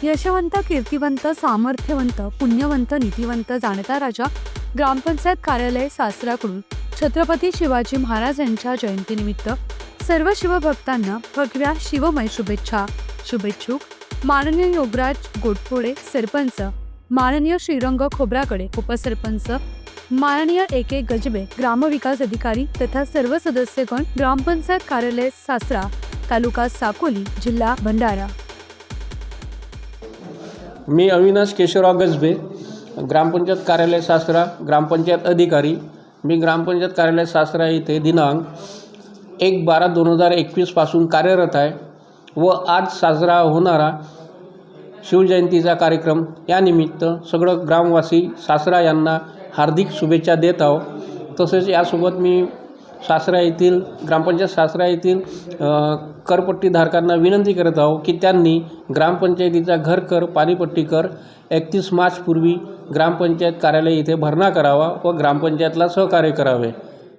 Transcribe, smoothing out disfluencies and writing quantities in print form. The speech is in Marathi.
यशवंत, कीर्तिवंत, सामर्थ्यवंत, पुण्यवंत, नीतिवंत जाणता राजा ग्रामपंचायत कार्यालय सासराकडून छत्रपती शिवाजी महाराज यांच्या जयंतीनिमित्त सर्व शिवभक्तांना भगव्या शिवमय शुभेच्छा. शुभेच्छुक माननीय योगराज गोटफोडे सरपंच, माननीय श्रीरंग खोब्रागडे उपसरपंच, माननीय A.K. गजबे ग्रामविकास अधिकारी तथा सर्व सदस्यगण, ग्रामपंचायत कार्यालय सासरा, तालुका साकोली, जिल्हा भंडारा. मी अविनाश केशवराव गजबे, ग्रामपंचायत कार्यालय सासरा, ग्रामपंचायत अधिकारी. मी ग्रामपंचायत कार्यालय सासरा येथे दिनांक 1/12/2021 पासून कार्यरत आहे व आज साजरा होणारा शिवजयंतीचा कार्यक्रम यानिमित्त सगळं ग्रामवासी सासरा यांना हार्दिक शुभेच्छा देत आहो. तसेच यासोबत मी सासरा येथील ग्रामपंचायत सासरा येथील करपट्टीधारकांना विनंती करत आहो की त्यांनी ग्रामपंचायतीचा घरकर, पाणीपट्टी कर 31 मार्चपूर्वी ग्रामपंचायत कार्यालय येथे भरणा करावा व ग्रामपंचायतला सहकार्य करावे.